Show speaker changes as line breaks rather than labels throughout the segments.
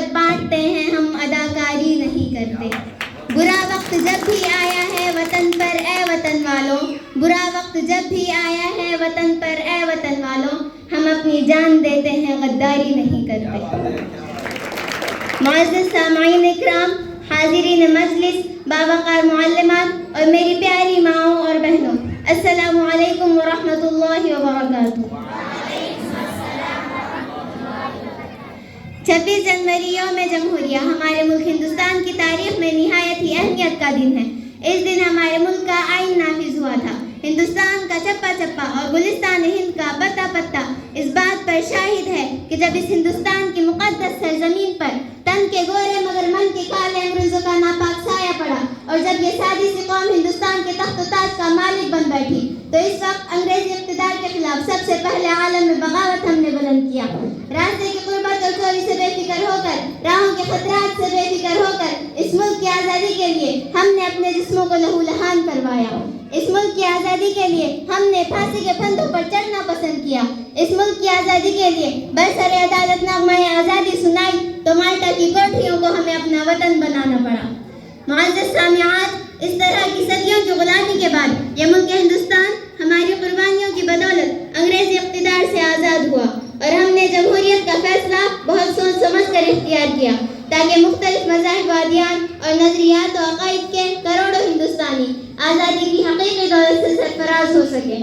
محبت بانٹتے ہیں، ہم اداکاری نہیں کرتے۔ برا وقت جب بھی آیا ہے وطن پر اے وطن والوں، برا وقت جب بھی آیا ہے وطن پر اے وطن والوں، ہم اپنی جان دیتے ہیں، غداری نہیں کرتے۔ معزز سامعین اکرام، حاضرین مجلس، باوقار معلمات اور میری پیاری ماؤں اور بہنوں، السلام علیکم ورحمۃ اللہ وبرکاتہ۔ 26 جنوری یوم جمہوریہ ہمارے ملک ہندوستان کی تاریخ میں نہایت ہی اہمیت کا دن ہے۔ اس دن ہمارے ملک کا آئین نافذ ہوا تھا۔ ہندوستان کا چپا چپا اور گلستان ہند کا پتا پتا اس بات پر شاہد ہے کہ جب اس ہندوستان کی مقدس سرزمین پر تن کے گورے مگر من کے کالے انگریزوں کا ناپاک سایہ پڑا اور جب یہ سادی سی قوم ہندوستان کے تخت و تاج کا مالک بن بیٹھی، تو اس وقت انگریزی اقتدار کے خلاف سب سے پہلے عالم میں بغاوت ہم نے بلند کیا۔ راستے کی قربت اور چوری سے بے فکر ہو کر، راہوں کے خطرات سے بے فکر ہو کر اس ملک کی آزادی کے لیے ہم نے اپنے جسموں کو لہو لہان کروایا۔ اس ملک کی آزادی کے لیے ہم نے پھانسی کے پھندوں پر چڑھنا پسند کیا۔ اس ملک کی آزادی کے لیے برسر عدالت نغمہ آزادی سنائی تو مالٹا کی کوٹھیوں کو ہمیں اپنا وطن بنانا پڑا۔ معزز سامعات، اس طرح کی صدیوں کی غلامی کے بعد یہ ملک ہندوستان ہماری قربانیوں کی بدولت انگریزی اقتدار سے آزاد ہوا، اور ہم نے جمہوریت کا فیصلہ بہت سوچ سمجھ کر اختیار کیا تاکہ مختلف مذاہب و ادیان اور نظریات و عقائد کے کروڑوں ہندوستانی آزادی کی حقیقی دولت سے سرفراز ہو سکے۔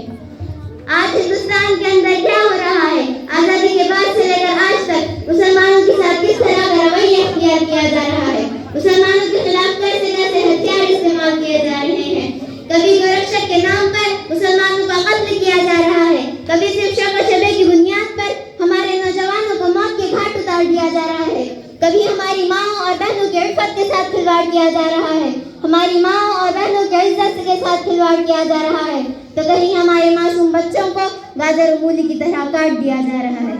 آج ہندوستان کے اندر کیا ہو رہا ہے؟ آزادی کے بعد سے لے کر آج تک مسلمانوں کے ساتھ کس طرح کا رویہ اختیار کیا جا رہا ہے؟ مسلمانوں کے خلاف کیسے کیسے ہتھیار استعمال کیے جا رہے ہیں؟ کبھی گورکشپ کے نام پر مسلمانوں کا قتل کیا جا رہا ہے، کبھی صرف شک و شبے کی بنیاد پر ہمارے نوجوانوں کو موت کے گھاٹ اتار دیا جا رہا ہے، کبھی ہماری ماؤں اور بہنوں کی عفت کے ساتھ کھلواڑ کیا جا رہا ہے، ہماری ماؤں اور بہنوں کی عزت کے ساتھ کھلواڑ کیا جا رہا ہے، تو کہیں ہمارے معصوم بچوں کو گاجر و مولی کی طرح کاٹ دیا جا رہا ہے،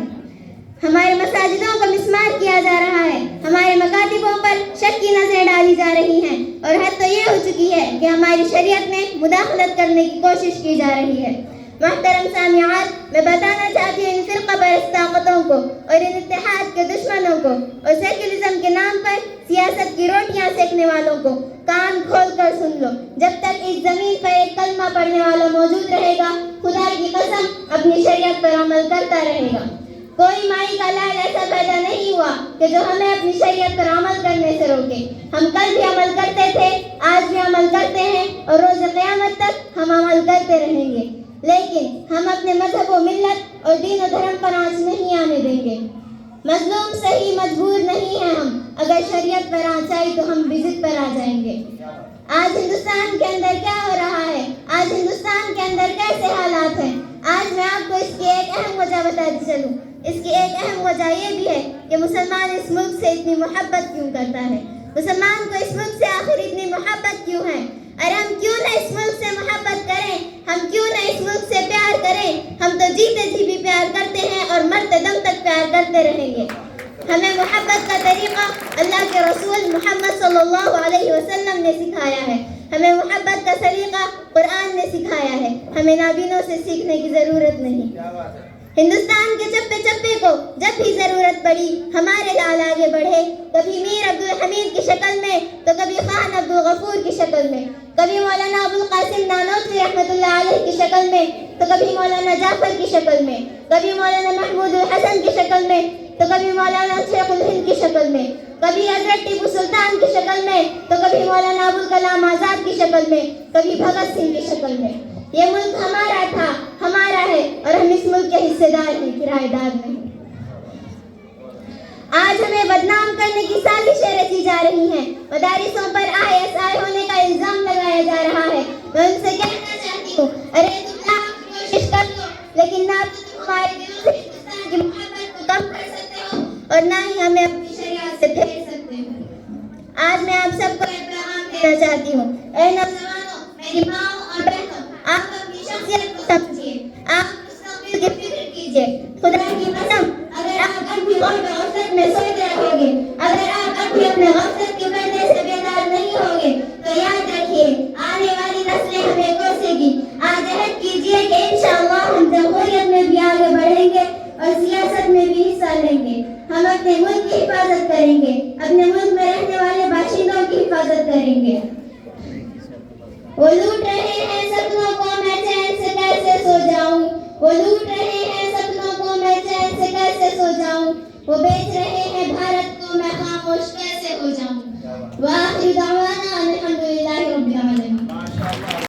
ہمارے مساجدوں کو مسمار کیا جا رہا ہے، ہمارے مکاتبوں پر شک کی نظریں ڈالی جا رہی ہیں، اور حد تو یہ ہو چکی ہے کہ ہماری شریعت میں مداخلت کرنے کی کوشش کی جا رہی ہے۔ محترم سامعات، میں بتانا چاہتی ہوں ان فرقہ پرست طاقتوں کو اور ان اتحاد کے دشمنوں کو اور سیکولرزم کے نام پر سیاست کی روٹیاں سیکنے والوں کو، کان کھول کر سن لو، جب تک اس زمین پر ایک کلمہ پڑھنے والا موجود رہے گا، خدا کی قسم اپنی شریعت پر عمل کرتا رہے گا۔ کوئی مائی کا لال ایسا پیدا نہیں ہوا کہ جو ہمیں اپنی شریعت پر عمل کرنے سے روکے۔ ہم کل بھی عمل کرتے تھے، آج بھی عمل کرتے ہیں، اور روز قیامت تک ہم عمل کرتے رہیں گے، لیکن ہم اپنے مذہب و ملت اور دین و دھرم پر آنچ نہیں آنے دیں گے۔ مظلوم صحیح مجبور نہیں ہیں ہم، اگر شریعت پر آنچ آئی تو ہم بھی ضد پر آ جائیں گے۔ آج ہندوستان کے اندر کیا ہو رہا ہے؟ آج ہندوستان کے اندر کیسے حالات ہیں؟ آج میں آپ کو اس کی ایک اہم وجہ بتاتی چلوں۔ اس کی ایک اہم وجہ یہ بھی ہے کہ مسلمان اس ملک سے اتنی محبت کیوں کرتا ہے، مسلمان کو اس ملک سے آخر اتنی محبت کیوں ہے؟ اور ہم کیوں نہ اس ملک سے محبت کریں، ہم کیوں نہ اس ملک سے پیار کریں؟ ہم تو جیتے جی بھی پیار کرتے ہیں اور مرتے دم تک پیار کرتے رہیں گے۔ ہمیں محبت کا طریقہ اللہ کے رسول محمد صلی اللہ علیہ وسلم نے سکھایا ہے، ہمیں محبت کا سلیقہ قرآن نے سکھایا ہے، ہمیں نابینوں سے سیکھنے کی ضرورت نہیں۔ ہندوستان کے چپے چپے کو جب بھی ضرورت پڑی ہمارے لال آگے بڑھے، کبھی میر عبدالحمید کی شکل میں تو کبھی خان عبدالغفور کی شکل میں، کبھی مولانا ابوالقاسم نانوتوی رحمۃ اللہ علیہ کی شکل میں تو کبھی مولانا جعفر کی شکل میں، کبھی مولانا محمود الحسن کی شکل میں تو کبھی مولانا شیخ الہند کی شکل میں، کبھی حضرت ٹیپو سلطان کی شکل میں تو کبھی مولانا ابوالکلام آزاد کی شکل میں، کبھی بھگت سنگھ کی شکل میں۔ یہ ملک ہمارا تھا، ہمارا ہے، اور ہم اس ملک کے حصے دار ہیں، کرایہ دار نہیں۔ آج ہمیں بدنام کرنے کی سازشیں رچی جا رہی ہیں، مدارسوں پر ISI ہونے کا الزام لگایا جا رہا ہے۔ میں ان سے کہنا چاہتی ہوں، ارے تم نہ کوشش کر لو، لیکن نہ تو تم ہمارے دلوں سے ہندوستان کی محبت کو کم کر سکتے ہو اور نہ ہی ہمیں اپنی شریعت سے پھیر سکتے ہو۔ آج میں آپ سب کو ایک پیغام دینا چاہتی ہوں، اے نوجوانوں، میری ماؤں اور بہنوں، آپ اپنی شخصیت کو سمجھیے، آپ مستقبل کی فکر کیجیے۔ خدا کی قسم، اگر آپ اب بھی غفلت میں سوتے رہو گے، اگر آپ اب بھی اپنے غفلت کے پردے سے بیدار نہیں ہوگے، تو یاد رکھیے آنے والی نسلیں ہمیں کوسے گی۔ آج عہد کیجیے کہ انشاءاللہ ہم جمہوریت میں بھی آگے بڑھیں گے اور اور سیاست میں بھی حصہ لیں گے. ہم اپنے ملک کی حفاظت کریں گے, اپنے ملک میں رہنے والے باشندوں کی حفاظت کریں گے. وہ لوٹ رہے ہیں سپنوں کو, میں چین سے کیسے سو جاؤں. وہ لوٹ رہے ہیں سپنوں کو, میں چین سے کیسے سو جاؤں. وہ بیچ رہے ہیں بھارت کو, میں خاموش کیسے ہو جاؤں. وآخر دعوانا الحمدللہ.